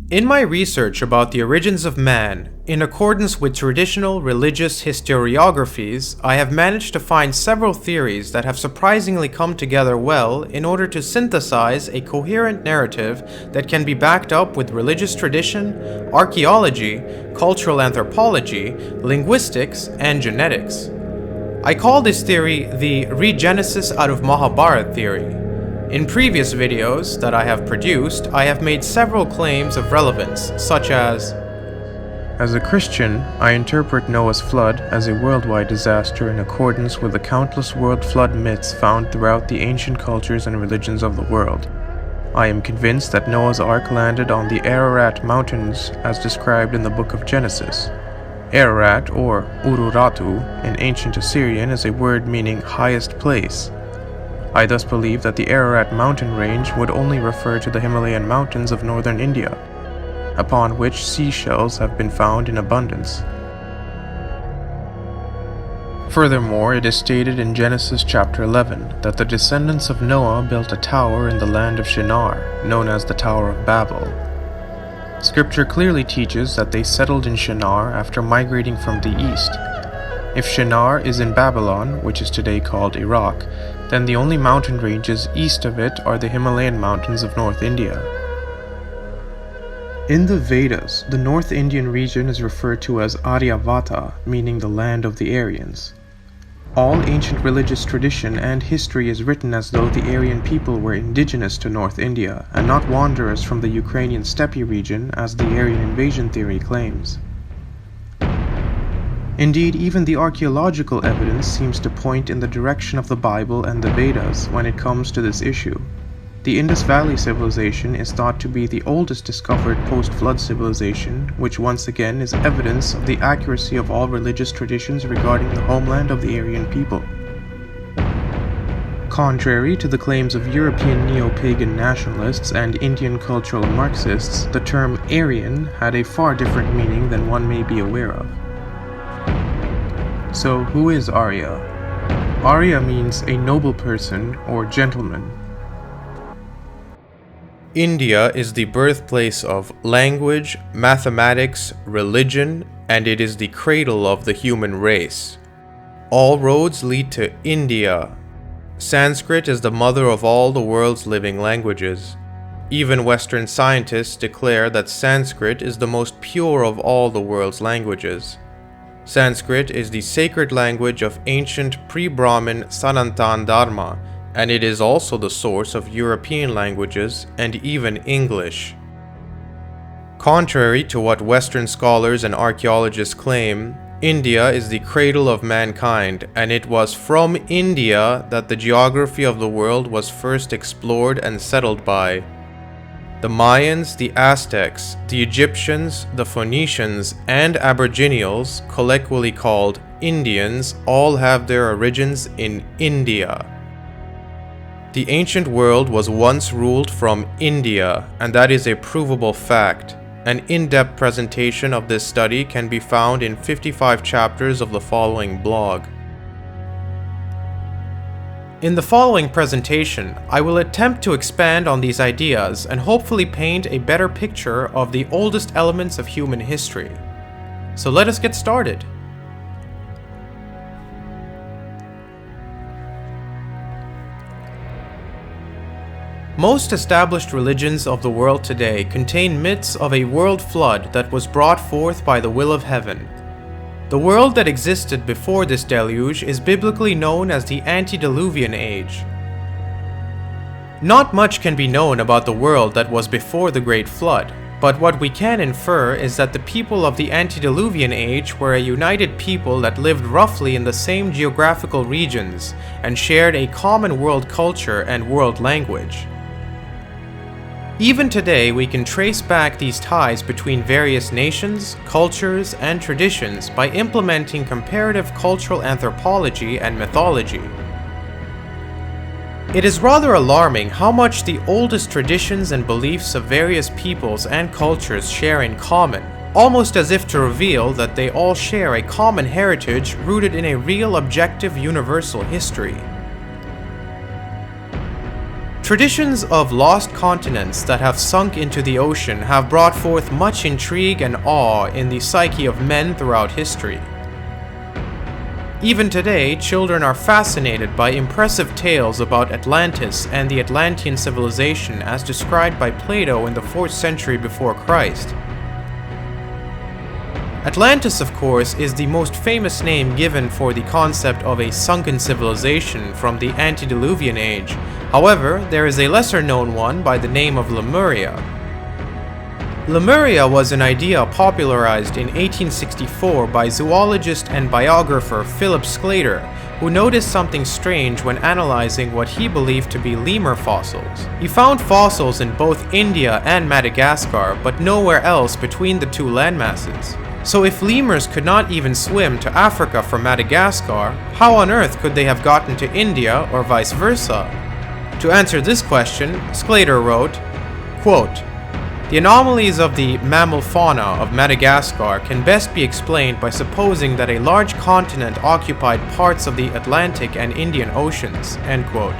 In my research about the origins of man, in accordance with traditional religious historiographies, I have managed to find several theories that have surprisingly come together well in order to synthesize a coherent narrative that can be backed up with religious tradition, archaeology, cultural anthropology, linguistics, and genetics. I call this theory the Regenesis out of Mahabharat theory. In previous videos that I have produced, I have made several claims of relevance, such as a Christian, I interpret Noah's flood as a worldwide disaster in accordance with the countless world flood myths found throughout the ancient cultures and religions of the world. I am convinced that Noah's Ark landed on the Ararat Mountains as described in the book of Genesis. Ararat, or Ururatu, in ancient Assyrian is a word meaning highest place. I thus believe that the Ararat mountain range would only refer to the Himalayan mountains of northern India, upon which seashells have been found in abundance. Furthermore, it is stated in Genesis chapter 11 that the descendants of Noah built a tower in the land of Shinar, known as the Tower of Babel. Scripture clearly teaches that they settled in Shinar after migrating from the east. If Shinar is in Babylon, which is today called Iraq, then the only mountain ranges east of it are the Himalayan mountains of North India. In the Vedas, the North Indian region is referred to as Aryavata, meaning the land of the Aryans. All ancient religious tradition and history is written as though the Aryan people were indigenous to North India, and not wanderers from the Ukrainian steppe region as the Aryan invasion theory claims. Indeed, even the archaeological evidence seems to point in the direction of the Bible and the Vedas when it comes to this issue. The Indus Valley civilization is thought to be the oldest discovered post-flood civilization, which once again is evidence of the accuracy of all religious traditions regarding the homeland of the Aryan people. Contrary to the claims of European neo-pagan nationalists and Indian cultural Marxists, the term Aryan had a far different meaning than one may be aware of. So, who is Arya? Arya means a noble person or gentleman. India is the birthplace of language, mathematics, religion, and it is the cradle of the human race. All roads lead to India. Sanskrit is the mother of all the world's living languages. Even Western scientists declare that Sanskrit is the most pure of all the world's languages. Sanskrit is the sacred language of ancient pre-Brahmin Sanatan Dharma, and it is also the source of European languages and even English. Contrary to what Western scholars and archaeologists claim, India is the cradle of mankind, and it was from India that the geography of the world was first explored and settled by. The Mayans, the Aztecs, the Egyptians, the Phoenicians, and Aboriginals, colloquially called Indians, all have their origins in India. The ancient world was once ruled from India, and that is a provable fact. An in-depth presentation of this study can be found in 55 chapters of the following blog. In the following presentation, I will attempt to expand on these ideas and hopefully paint a better picture of the oldest elements of human history. So let us get started. Most established religions of the world today contain myths of a world flood that was brought forth by the will of heaven. The world that existed before this deluge is biblically known as the antediluvian age. Not much can be known about the world that was before the Great Flood, but what we can infer is that the people of the antediluvian age were a united people that lived roughly in the same geographical regions and shared a common world culture and world language. Even today, we can trace back these ties between various nations, cultures, and traditions by implementing comparative cultural anthropology and mythology. It is rather alarming how much the oldest traditions and beliefs of various peoples and cultures share in common, almost as if to reveal that they all share a common heritage rooted in a real objective universal history. Traditions of lost continents that have sunk into the ocean have brought forth much intrigue and awe in the psyche of men throughout history. Even today, children are fascinated by impressive tales about Atlantis and the Atlantean civilization as described by Plato in the 4th century before Christ. Atlantis, of course, is the most famous name given for the concept of a sunken civilization from the antediluvian age. However, there is a lesser-known one by the name of Lemuria. Lemuria was an idea popularized in 1864 by zoologist and biographer Philip Sclater, who noticed something strange when analyzing what he believed to be lemur fossils. He found fossils in both India and Madagascar, but nowhere else between the two landmasses. So if lemurs could not even swim to Africa from Madagascar, how on earth could they have gotten to India or vice versa? To answer this question, Sclater wrote, quote, "The anomalies of the mammal fauna of Madagascar can best be explained by supposing that a large continent occupied parts of the Atlantic and Indian Oceans." End quote.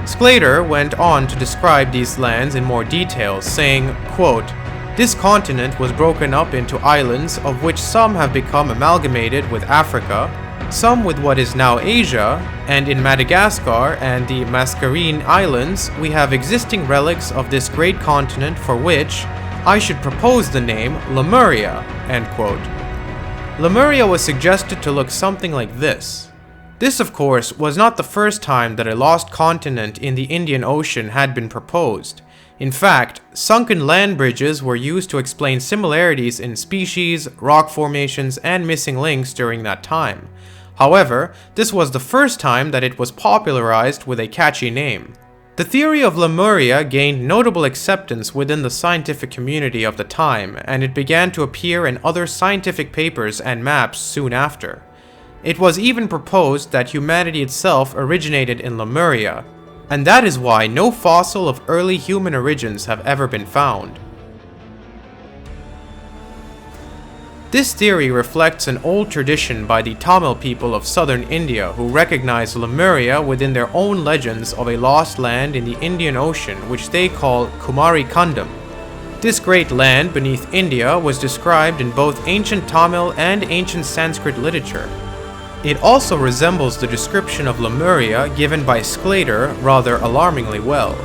Sclater went on to describe these lands in more detail, saying, quote, "This continent was broken up into islands, of which some have become amalgamated with Africa, some with what is now Asia, and in Madagascar and the Mascarene Islands we have existing relics of this great continent for which I should propose the name Lemuria." End quote. Lemuria was suggested to look something like this. This, of course, was not the first time that a lost continent in the Indian Ocean had been proposed. In fact, sunken land bridges were used to explain similarities in species, rock formations, and missing links during that time. However, this was the first time that it was popularized with a catchy name. The theory of Lemuria gained notable acceptance within the scientific community of the time, and it began to appear in other scientific papers and maps soon after. It was even proposed that humanity itself originated in Lemuria, and that is why no fossil of early human origins have ever been found. This theory reflects an old tradition by the Tamil people of southern India who recognize Lemuria within their own legends of a lost land in the Indian Ocean which they call Kumari Kandam. This great land beneath India was described in both ancient Tamil and ancient Sanskrit literature. It also resembles the description of Lemuria given by Sclater rather alarmingly well.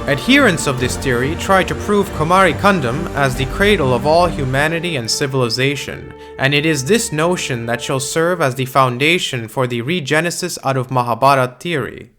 Adherents of this theory try to prove Kumari Kandam as the cradle of all humanity and civilization, and it is this notion that shall serve as the foundation for the Regenesis out of Mahabharat theory.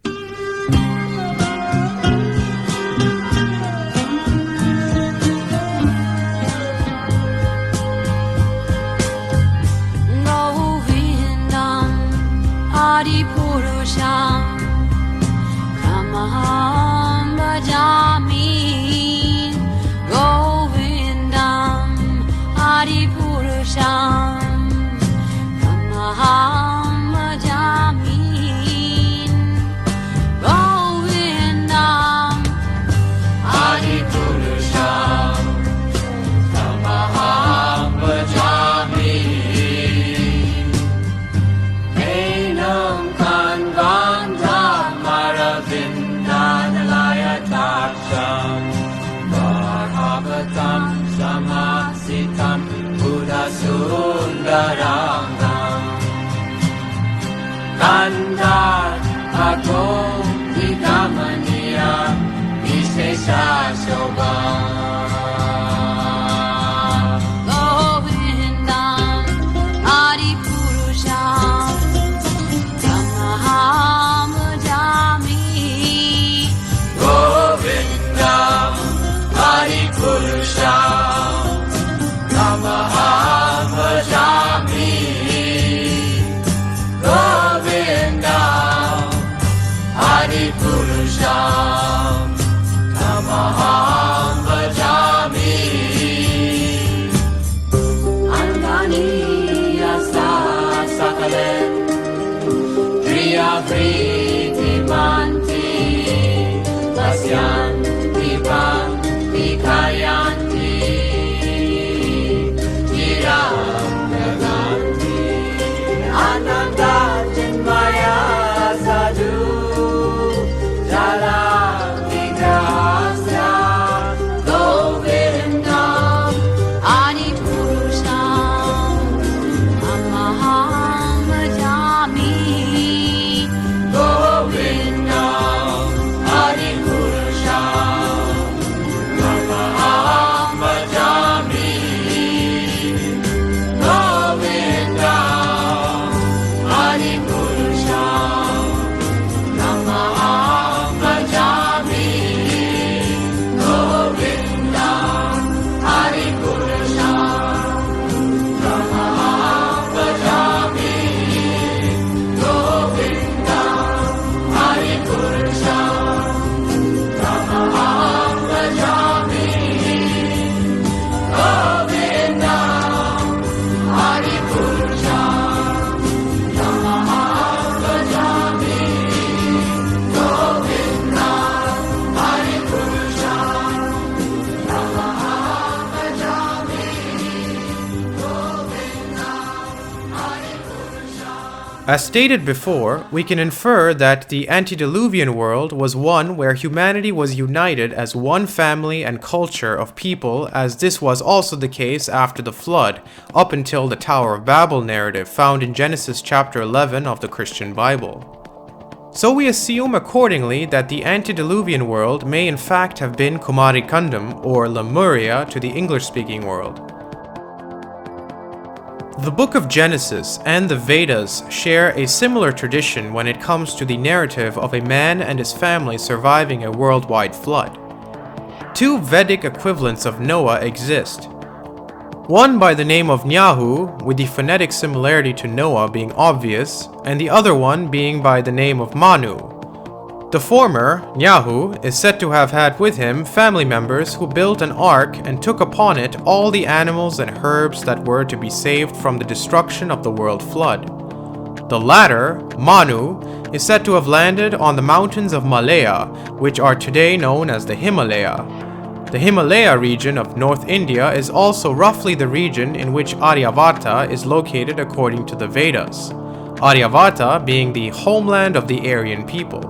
Govinda As stated before, we can infer that the antediluvian world was one where humanity was united as one family and culture of people, as this was also the case after the flood, up until the Tower of Babel narrative found in Genesis chapter 11 of the Christian Bible. So we assume accordingly that the antediluvian world may in fact have been Kumarikandam, or Lemuria to the English-speaking world. The book of Genesis and the Vedas share a similar tradition when it comes to the narrative of a man and his family surviving a worldwide flood. Two Vedic equivalents of Noah exist. One by the name of Nyahu, with the phonetic similarity to Noah being obvious, and the other one being by the name of Manu. The former, Nyahu, is said to have had with him family members who built an ark and took upon it all the animals and herbs that were to be saved from the destruction of the world flood. The latter, Manu, is said to have landed on the mountains of Malaya, which are today known as the Himalaya. The Himalaya region of North India is also roughly the region in which Aryavata is located according to the Vedas, Aryavata being the homeland of the Aryan people.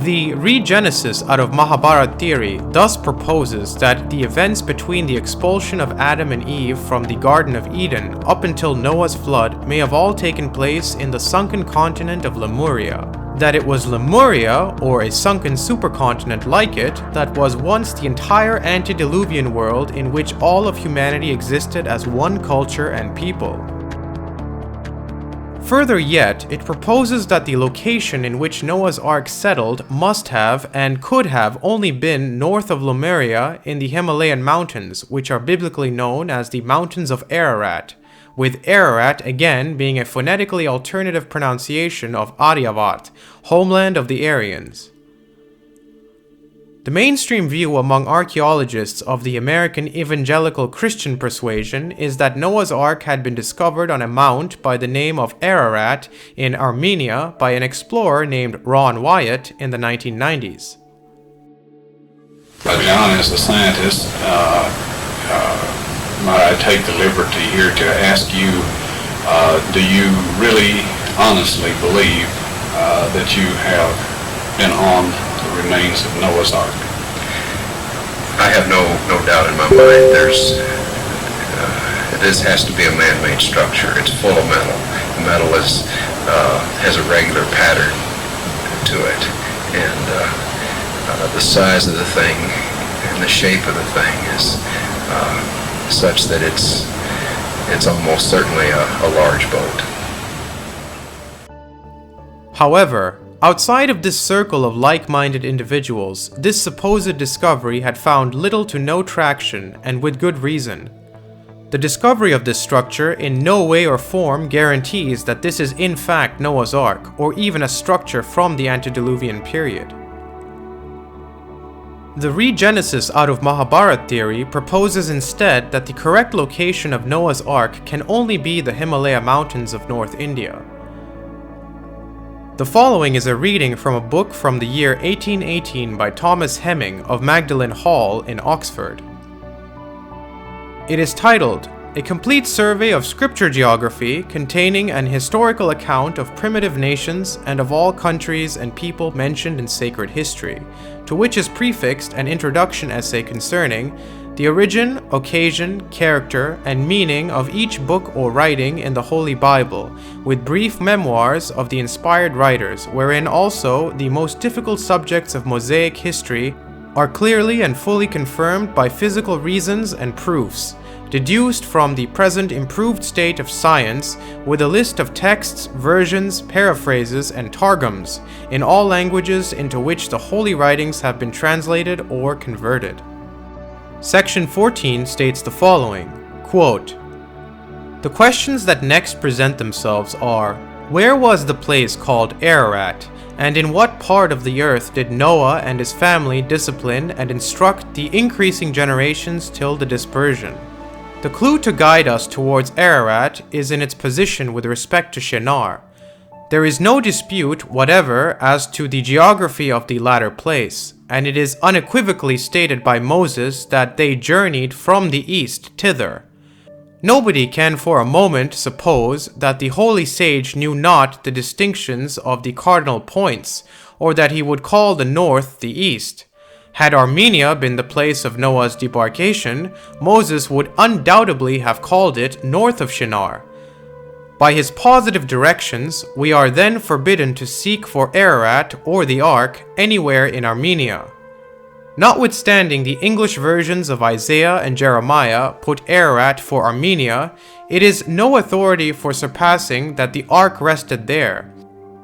The Regenesis out of Mahabharat theory thus proposes that the events between the expulsion of Adam and Eve from the Garden of Eden up until Noah's flood may have all taken place in the sunken continent of Lemuria. That it was Lemuria, or a sunken supercontinent like it, that was once the entire antediluvian world in which all of humanity existed as one culture and people. Further yet, it proposes that the location in which Noah's Ark settled must have and could have only been north of Lemuria in the Himalayan mountains, which are biblically known as the Mountains of Ararat, with Ararat again being a phonetically alternative pronunciation of Aryavat, homeland of the Aryans. The mainstream view among archaeologists of the American evangelical Christian persuasion is that Noah's Ark had been discovered on a mount by the name of Ararat in Armenia by an explorer named Ron Wyatt in the 1990s. John, as a scientist, might I take the liberty here to ask you, do you really honestly believe that you have been on the remains of Noah's Ark? I have no doubt in my mind. This has to be a man-made structure. It's full of metal. The metal has a regular pattern to it, and the size of the thing and the shape of the thing is such that it's almost certainly a large boat. However, outside of this circle of like-minded individuals, this supposed discovery had found little to no traction, and with good reason. The discovery of this structure in no way or form guarantees that this is in fact Noah's Ark, or even a structure from the antediluvian period. The Regenesis out of Mahabharat theory proposes instead that the correct location of Noah's Ark can only be the Himalaya mountains of North India. The following is a reading from a book from the year 1818 by Thomas Hemming of Magdalen Hall in Oxford. It is titled, A Complete Survey of Scripture Geography, containing an historical account of primitive nations and of all countries and people mentioned in sacred history, to which is prefixed an introduction essay concerning the origin, occasion, character, and meaning of each book or writing in the Holy Bible, with brief memoirs of the inspired writers, wherein also the most difficult subjects of Mosaic history are clearly and fully confirmed by physical reasons and proofs, deduced from the present improved state of science, with a list of texts, versions, paraphrases, and targums in all languages into which the holy writings have been translated or converted. Section 14 states the following, quote, "The questions that next present themselves are, where was the place called Ararat, and in what part of the earth did Noah and his family discipline and instruct the increasing generations till the dispersion? The clue to guide us towards Ararat is in its position with respect to Shinar. There is no dispute whatever as to the geography of the latter place, and it is unequivocally stated by Moses that they journeyed from the east thither. Nobody can for a moment suppose that the holy sage knew not the distinctions of the cardinal points, or that he would call the north the east. Had Armenia been the place of Noah's debarkation, Moses would undoubtedly have called it north of Shinar. By his positive directions, we are then forbidden to seek for Ararat or the Ark anywhere in Armenia. Notwithstanding the English versions of Isaiah and Jeremiah put Ararat for Armenia, it is no authority for surpassing that the Ark rested there.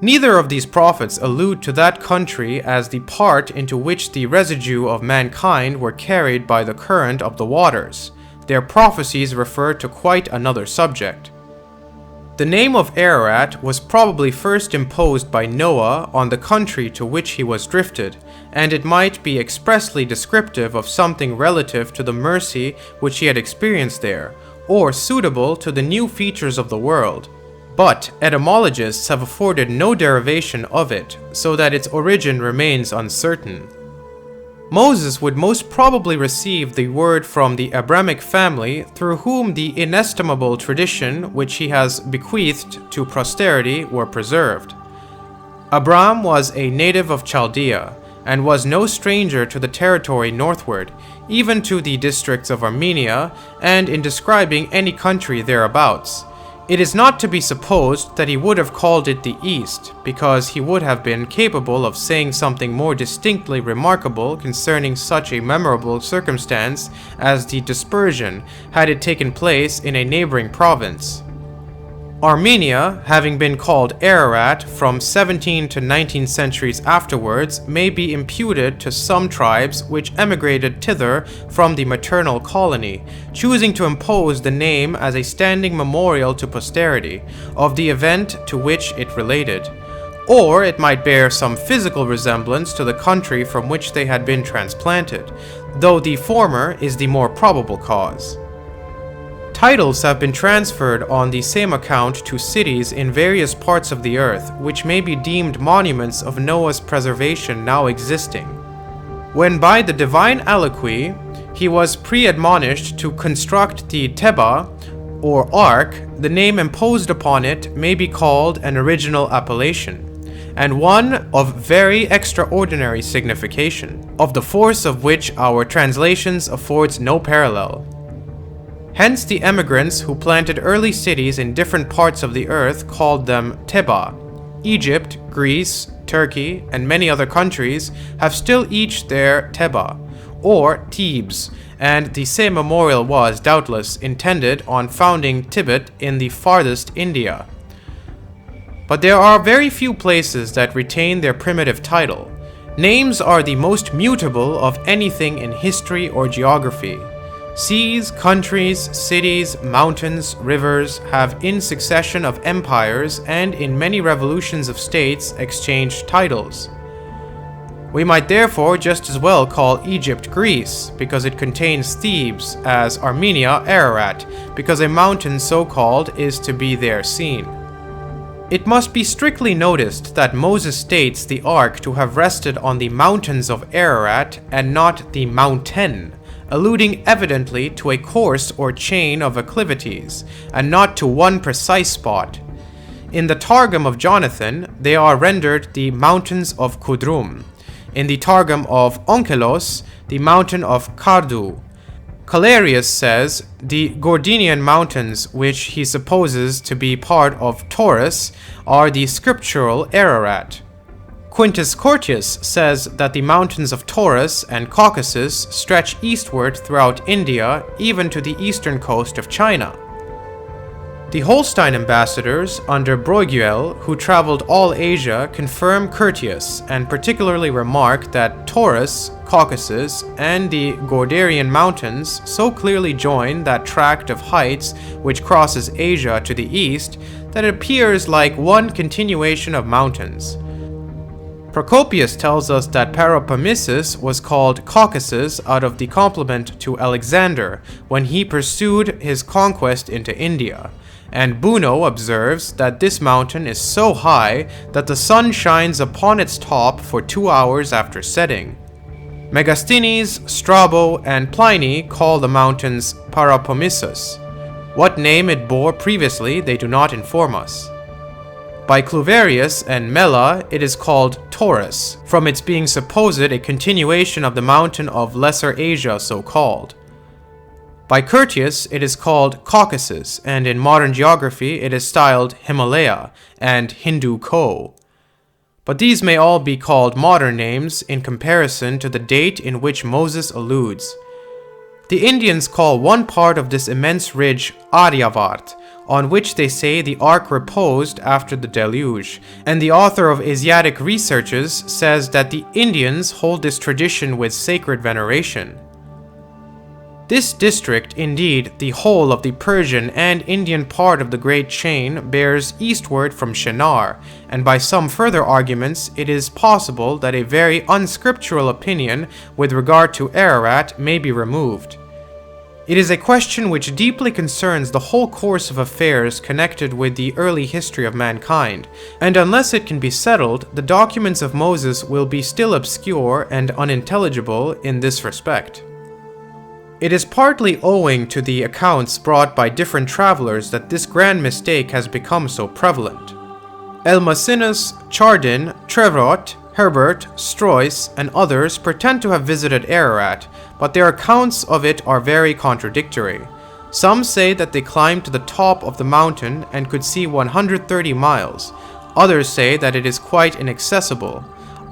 Neither of these prophets allude to that country as the part into which the residue of mankind were carried by the current of the waters. Their prophecies refer to quite another subject. The name of Ararat was probably first imposed by Noah on the country to which he was drifted, and it might be expressly descriptive of something relative to the mercy which he had experienced there, or suitable to the new features of the world. But etymologists have afforded no derivation of it, so that its origin remains uncertain. Moses would most probably receive the word from the Abrahamic family, through whom the inestimable tradition which he has bequeathed to posterity were preserved. Abram was a native of Chaldea, and was no stranger to the territory northward, even to the districts of Armenia, and in describing any country thereabouts. It is not to be supposed that he would have called it the East, because he would have been capable of saying something more distinctly remarkable concerning such a memorable circumstance as the dispersion, had it taken place in a neighboring province. Armenia, having been called Ararat from 17th to 19th centuries afterwards, may be imputed to some tribes which emigrated thither from the maternal colony, choosing to impose the name as a standing memorial to posterity of the event to which it related. Or it might bear some physical resemblance to the country from which they had been transplanted, though the former is the more probable cause. Titles have been transferred on the same account to cities in various parts of the earth, which may be deemed monuments of Noah's preservation now existing. When by the divine aliquy he was pre-admonished to construct the Teba, or Ark, the name imposed upon it may be called an original appellation, and one of very extraordinary signification, of the force of which our translations affords no parallel. Hence the emigrants who planted early cities in different parts of the earth called them Teba. Egypt, Greece, Turkey, and many other countries have still each their Teba, or Thebes, and the same memorial was, doubtless, intended on founding Tibet in the farthest India. But there are very few places that retain their primitive title. Names are the most mutable of anything in history or geography. Seas, countries, cities, mountains, rivers have in succession of empires and in many revolutions of states exchanged titles. We might therefore just as well call Egypt Greece, because it contains Thebes, as Armenia Ararat, because a mountain so called is to be there seen. It must be strictly noticed that Moses states the ark to have rested on the mountains of Ararat and not the mountain, alluding evidently to a course or chain of acclivities, and not to one precise spot. In the Targum of Jonathan, they are rendered the mountains of Kudrum. In the Targum of Onkelos, the mountain of Kardu. Calerius says the Gordinian mountains, which he supposes to be part of Taurus, are the scriptural Ararat. Quintus Curtius says that the mountains of Taurus and Caucasus stretch eastward throughout India, even to the eastern coast of China. The Holstein ambassadors under Brueguel, who traveled all Asia, confirm Curtius, and particularly remark that Taurus, Caucasus, and the Gordarian mountains so clearly join that tract of heights which crosses Asia to the east that it appears like one continuation of mountains. Procopius tells us that Paropamisus was called Caucasus out of the compliment to Alexander when he pursued his conquest into India, and Buno observes that this mountain is so high that the sun shines upon its top for 2 hours after setting. Megasthenes, Strabo, and Pliny call the mountains Paropamisus. What name it bore previously they do not inform us. By Cluverius and Mela, it is called Taurus, from its being supposed a continuation of the mountain of Lesser Asia so called. By Curtius, it is called Caucasus, and in modern geography it is styled Himalaya and Hindu Ko. But these may all be called modern names in comparison to the date in which Moses alludes. The Indians call one part of this immense ridge Aryavart, on which they say the ark reposed after the deluge, and the author of Asiatic Researches says that the Indians hold this tradition with sacred veneration. This district, indeed the whole of the Persian and Indian part of the Great Chain, bears eastward from Shinar, and by some further arguments it is possible that a very unscriptural opinion with regard to Ararat may be removed. It is a question which deeply concerns the whole course of affairs connected with the early history of mankind, and unless it can be settled, the documents of Moses will be still obscure and unintelligible in this respect. It is partly owing to the accounts brought by different travelers that this grand mistake has become so prevalent. Elmasinus, Chardin, Trevrot, Herbert, Stroyce, and others pretend to have visited Ararat, but their accounts of it are very contradictory. Some say that they climbed to the top of the mountain and could see 130 miles. Others say that it is quite inaccessible.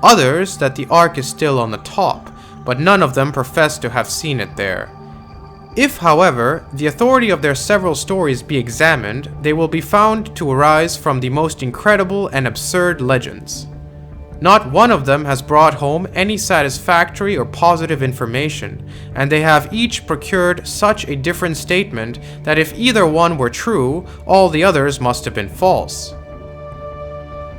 Others that the ark is still on the top, but none of them profess to have seen it there. If, however, the authority of their several stories be examined, they will be found to arise from the most incredible and absurd legends. Not one of them has brought home any satisfactory or positive information, and they have each procured such a different statement that if either one were true, all the others must have been false.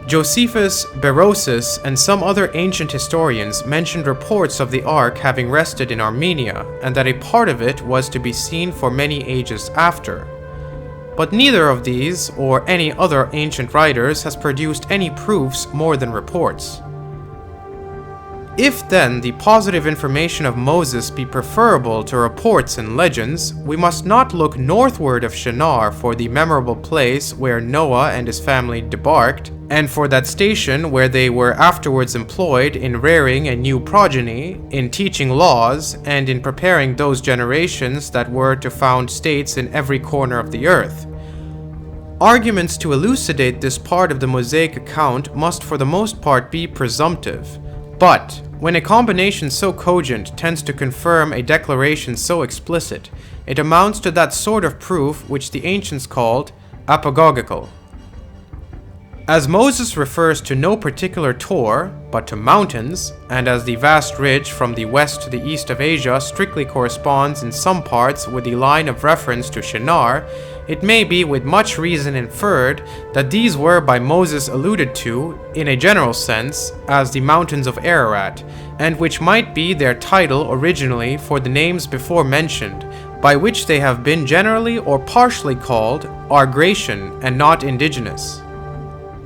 Josephus, Berosus, and some other ancient historians mentioned reports of the ark having rested in Armenia, and that a part of it was to be seen for many ages after. But neither of these, or any other ancient writers, has produced any proofs more than reports. If then the positive information of Moses be preferable to reports and legends, we must not look northward of Shinar for the memorable place where Noah and his family debarked, and for that station where they were afterwards employed in rearing a new progeny, in teaching laws, and in preparing those generations that were to found states in every corner of the earth. Arguments to elucidate this part of the Mosaic account must for the most part be presumptive. But when a combination so cogent tends to confirm a declaration so explicit, it amounts to that sort of proof which the ancients called apagogical. As Moses refers to no particular tor, but to mountains, and as the vast ridge from the west to the east of Asia strictly corresponds in some parts with the line of reference to Shinar, it may be with much reason inferred that these were by Moses alluded to, in a general sense, as the mountains of Ararat, and which might be their title originally for the names before mentioned, by which they have been generally or partially called Argratian and not indigenous.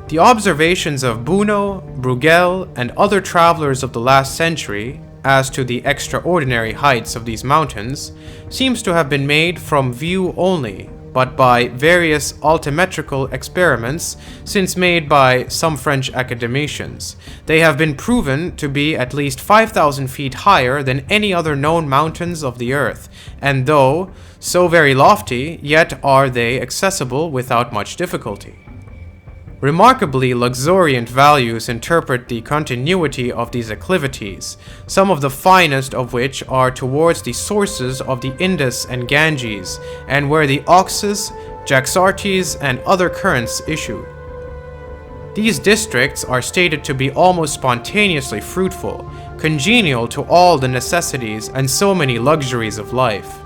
The observations of Buno, Bruegel, and other travelers of the last century, as to the extraordinary heights of these mountains, seems to have been made from view only, but by various altimetrical experiments, since made by some French academicians. They have been proven to be at least 5,000 feet higher than any other known mountains of the earth, and though so very lofty, yet are they accessible without much difficulty. Remarkably luxuriant values interpret the continuity of these acclivities, some of the finest of which are towards the sources of the Indus and Ganges, and where the Oxus, Jaxartes, and other currents issue. These districts are stated to be almost spontaneously fruitful, congenial to all the necessities and so many luxuries of life.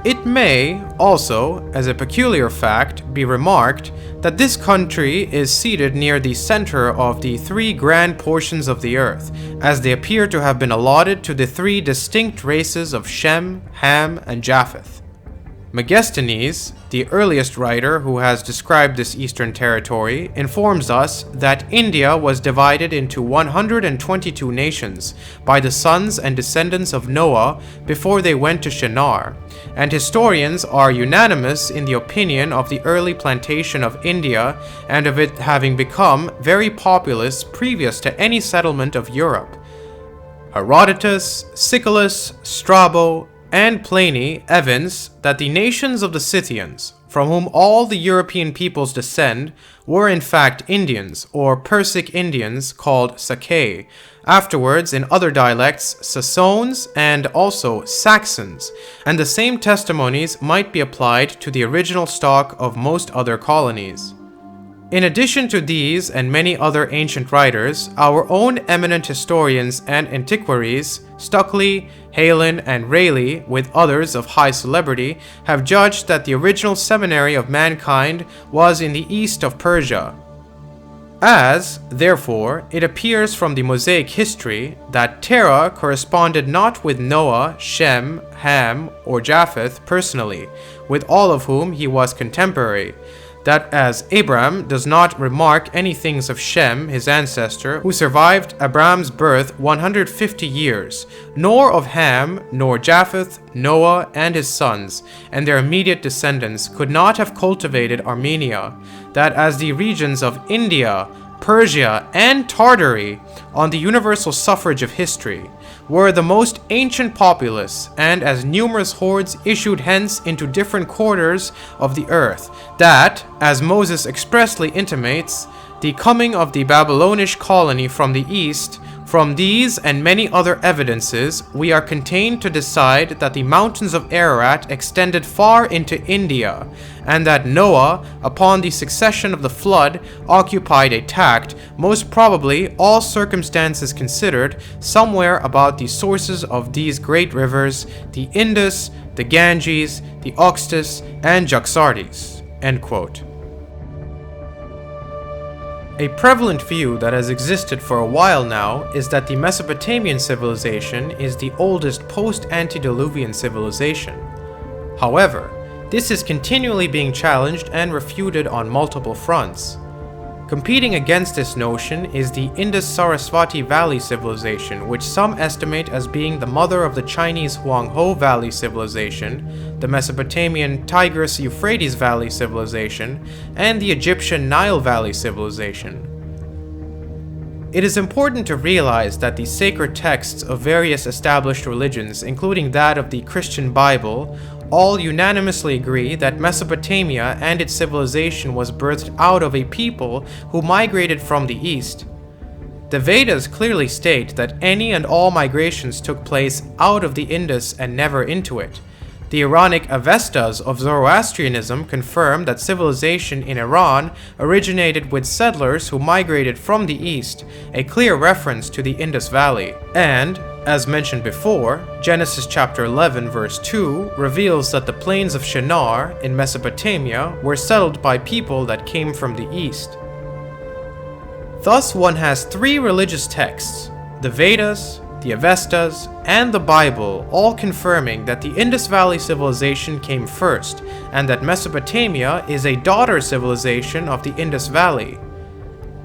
It may, also, as a peculiar fact, be remarked that this country is seated near the center of the three grand portions of the earth, as they appear to have been allotted to the three distinct races of Shem, Ham, and Japheth. Megasthenes, the earliest writer who has described this eastern territory, informs us that India was divided into 122 nations by the sons and descendants of Noah before they went to Shinar, and historians are unanimous in the opinion of the early plantation of India and of it having become very populous previous to any settlement of Europe. Herodotus, Siculus, Strabo, and Pliny evince that the nations of the Scythians, from whom all the European peoples descend, were in fact Indians, or Persic Indians called Sacae, afterwards in other dialects Sassones and also Saxons, and the same testimonies might be applied to the original stock of most other colonies. In addition to these and many other ancient writers, our own eminent historians and antiquaries, Stuckley, Heylin, and Rayleigh, with others of high celebrity, have judged that the original seminary of mankind was in the east of Persia. As, therefore, it appears from the Mosaic history that Terah corresponded not with Noah, Shem, Ham, or Japheth personally, with all of whom he was contemporary, that as Abram does not remark any things of Shem, his ancestor, who survived Abram's birth 150 years, nor of Ham, nor Japheth, Noah, and his sons, and their immediate descendants could not have cultivated Armenia, that as the regions of India, Persia, and Tartary, on the universal suffrage of history, were the most ancient populace, and as numerous hordes issued hence into different quarters of the earth, that, as Moses expressly intimates, the coming of the Babylonish colony from the east, from these and many other evidences, we are contained to decide that the mountains of Ararat extended far into India, and that Noah, upon the succession of the flood, occupied a tract, most probably, all circumstances considered, somewhere about the sources of these great rivers, the Indus, the Ganges, the Oxus, and Jaxartes." End quote. A prevalent view that has existed for a while now is that the Mesopotamian civilization is the oldest post-antediluvian civilization. However, this is continually being challenged and refuted on multiple fronts. Competing against this notion is the Indus-Sarasvati Valley civilization, which some estimate as being the mother of the Chinese Huanghe Valley civilization, the Mesopotamian Tigris-Euphrates Valley civilization, and the Egyptian Nile Valley civilization. It is important to realize that the sacred texts of various established religions, including that of the Christian Bible, all unanimously agree that Mesopotamia and its civilization was birthed out of a people who migrated from the east. The Vedas clearly state that any and all migrations took place out of the Indus and never into it. The Iranic Avestas of Zoroastrianism confirm that civilization in Iran originated with settlers who migrated from the east, a clear reference to the Indus Valley. And, as mentioned before, Genesis chapter 11 verse 2 reveals that the plains of Shinar in Mesopotamia were settled by people that came from the east. Thus one has three religious texts, the Vedas, the Avestas, and the Bible, all confirming that the Indus Valley civilization came first, and that Mesopotamia is a daughter civilization of the Indus Valley.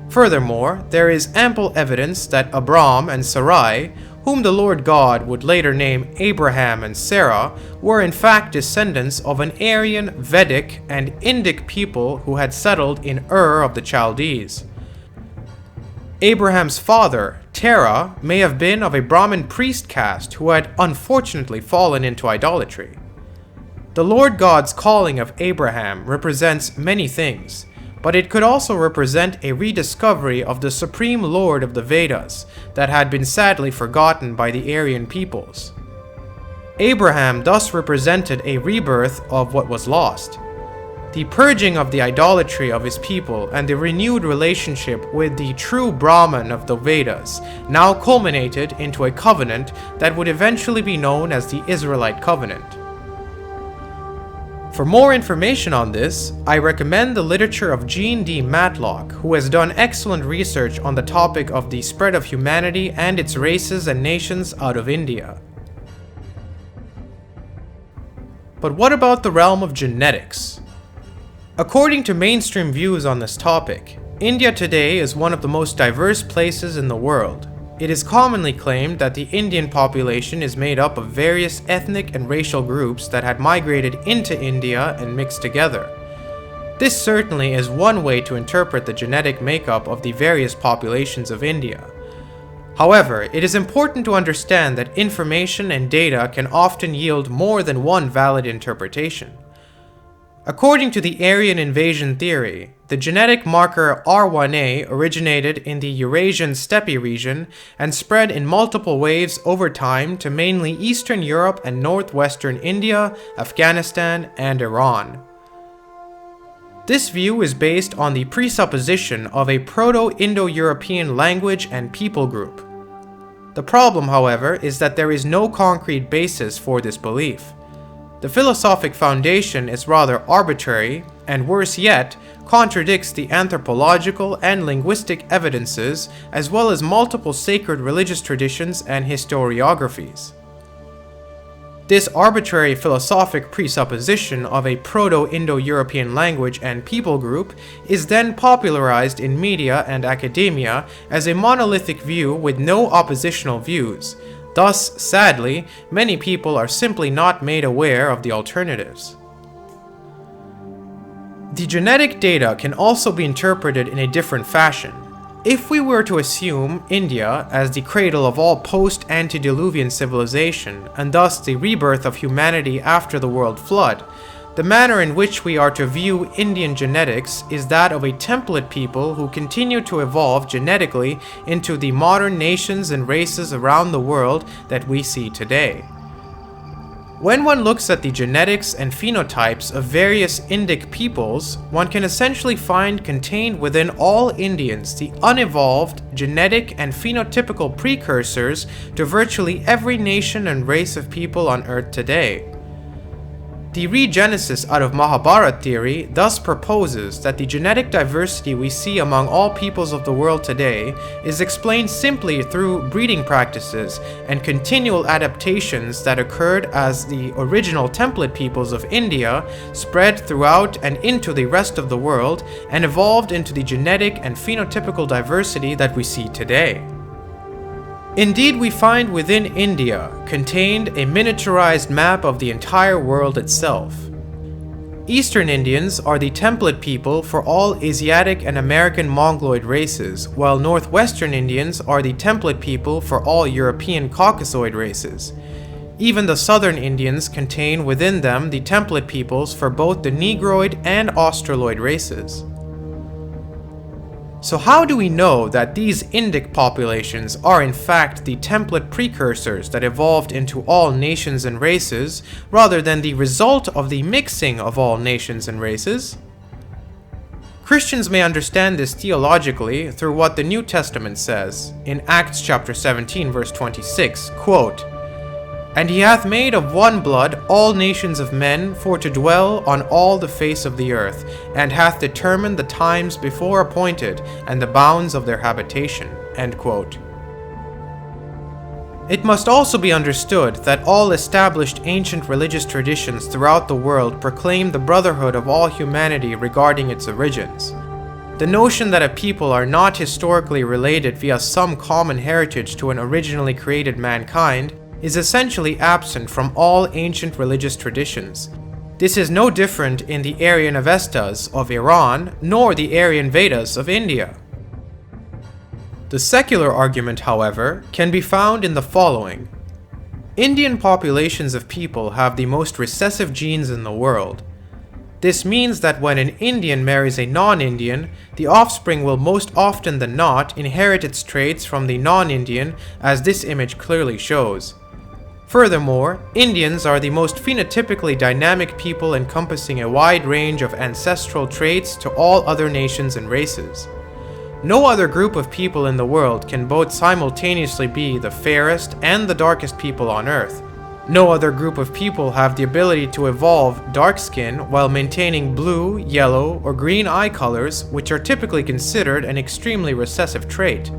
Furthermore, there is ample evidence that Abram and Sarai, whom the Lord God would later name Abraham and Sarah, were in fact descendants of an Aryan, Vedic, and Indic people who had settled in Ur of the Chaldees. Abraham's father, Terah, may have been of a Brahmin priest caste who had unfortunately fallen into idolatry. The Lord God's calling of Abraham represents many things, but it could also represent a rediscovery of the supreme Lord of the Vedas that had been sadly forgotten by the Aryan peoples. Abraham thus represented a rebirth of what was lost. The purging of the idolatry of his people and the renewed relationship with the true Brahman of the Vedas now culminated into a covenant that would eventually be known as the Israelite Covenant. For more information on this, I recommend the literature of Jean D. Matlock, who has done excellent research on the topic of the spread of humanity and its races and nations out of India. But what about the realm of genetics? According to mainstream views on this topic, India today is one of the most diverse places in the world. It is commonly claimed that the Indian population is made up of various ethnic and racial groups that had migrated into India and mixed together. This certainly is one way to interpret the genetic makeup of the various populations of India. However, it is important to understand that information and data can often yield more than one valid interpretation. According to the Aryan invasion theory, the genetic marker R1a originated in the Eurasian steppe region and spread in multiple waves over time to mainly Eastern Europe and northwestern India, Afghanistan, and Iran. This view is based on the presupposition of a Proto-Indo-European language and people group. The problem, however, is that there is no concrete basis for this belief. The philosophic foundation is rather arbitrary, and worse yet, contradicts the anthropological and linguistic evidences, as well as multiple sacred religious traditions and historiographies. This arbitrary philosophic presupposition of a Proto-Indo-European language and people group is then popularized in media and academia as a monolithic view with no oppositional views. Thus, sadly, many people are simply not made aware of the alternatives. The genetic data can also be interpreted in a different fashion. If we were to assume India as the cradle of all post-antediluvian civilization, and thus the rebirth of humanity after the world flood, the manner in which we are to view Indian genetics is that of a template people who continue to evolve genetically into the modern nations and races around the world that we see today. When one looks at the genetics and phenotypes of various Indic peoples, one can essentially find contained within all Indians the unevolved genetic and phenotypical precursors to virtually every nation and race of people on Earth today. The Regenesis out of Mahabharat theory thus proposes that the genetic diversity we see among all peoples of the world today is explained simply through breeding practices and continual adaptations that occurred as the original template peoples of India spread throughout and into the rest of the world and evolved into the genetic and phenotypical diversity that we see today. Indeed, we find within India contained a miniaturized map of the entire world itself. Eastern Indians are the template people for all Asiatic and American Mongoloid races, while Northwestern Indians are the template people for all European Caucasoid races. Even the Southern Indians contain within them the template peoples for both the Negroid and Australoid races. So how do we know that these Indic populations are in fact the template precursors that evolved into all nations and races, rather than the result of the mixing of all nations and races? Christians may understand this theologically through what the New Testament says. In Acts chapter 17 verse 26, quote, "And he hath made of one blood all nations of men for to dwell on all the face of the earth, and hath determined the times before appointed, and the bounds of their habitation." End quote. It must also be understood that all established ancient religious traditions throughout the world proclaim the brotherhood of all humanity regarding its origins. The notion that a people are not historically related via some common heritage to an originally created mankind is essentially absent from all ancient religious traditions. This is no different in the Aryan Avestas of Iran, nor the Aryan Vedas of India. The secular argument, however, can be found in the following. Indian populations of people have the most recessive genes in the world. This means that when an Indian marries a non-Indian, the offspring will most often than not inherit its traits from the non-Indian, as this image clearly shows. Furthermore, Indians are the most phenotypically dynamic people, encompassing a wide range of ancestral traits to all other nations and races. No other group of people in the world can both simultaneously be the fairest and the darkest people on Earth. No other group of people have the ability to evolve dark skin while maintaining blue, yellow, or green eye colors, which are typically considered an extremely recessive trait.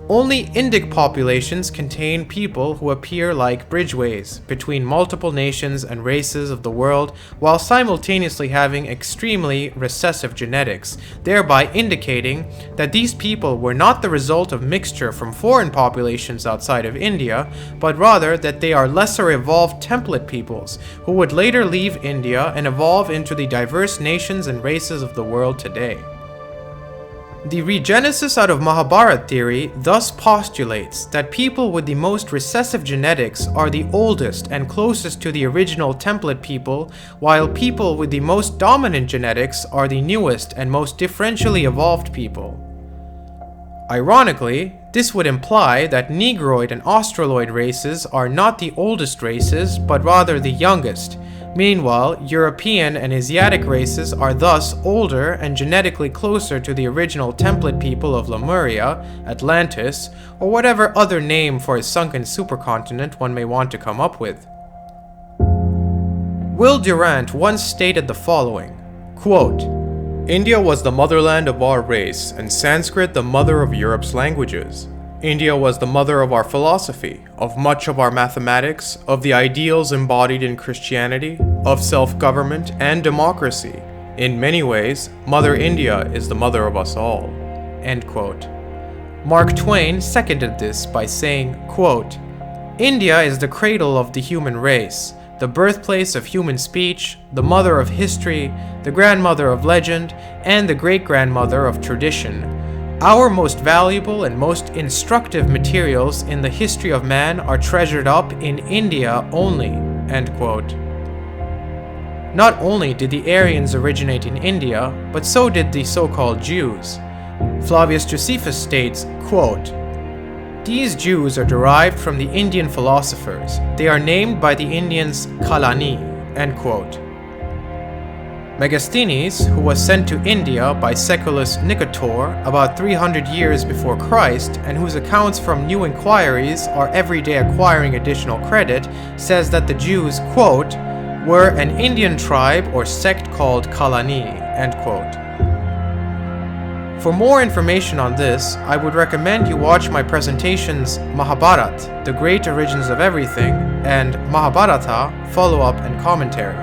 Only Indic populations contain people who appear like bridgeways between multiple nations and races of the world while simultaneously having extremely recessive genetics, thereby indicating that these people were not the result of mixture from foreign populations outside of India, but rather that they are lesser evolved template peoples who would later leave India and evolve into the diverse nations and races of the world today. The Regenesis out of Mahabharat theory thus postulates that people with the most recessive genetics are the oldest and closest to the original template people, while people with the most dominant genetics are the newest and most differentially evolved people. Ironically, this would imply that Negroid and Australoid races are not the oldest races, but rather the youngest. Meanwhile, European and Asiatic races are thus older and genetically closer to the original template people of Lemuria, Atlantis, or whatever other name for a sunken supercontinent one may want to come up with. Will Durant once stated the following, quote, "India was the motherland of our race, and Sanskrit the mother of Europe's languages. India was the mother of our philosophy, of much of our mathematics, of the ideals embodied in Christianity, of self-government and democracy. In many ways, Mother India is the mother of us all." End quote. Mark Twain seconded this by saying, quote, "India is the cradle of the human race, the birthplace of human speech, the mother of history, the grandmother of legend, and the great-grandmother of tradition. Our most valuable and most instructive materials in the history of man are treasured up in India only." End quote. Not only did the Aryans originate in India, but so did the so-called Jews. Flavius Josephus states, quote, "These Jews are derived from the Indian philosophers. They are named by the Indians Kalani." End quote. Megasthenes, who was sent to India by Seculus Nicator about 300 years before Christ, and whose accounts from new inquiries are every day acquiring additional credit, says that the Jews, quote, "were an Indian tribe or sect called Kalani." End quote. For more information on this, I would recommend you watch my presentations Mahabharat, The Great Origins of Everything, and Mahabharata, Follow-up and Commentary.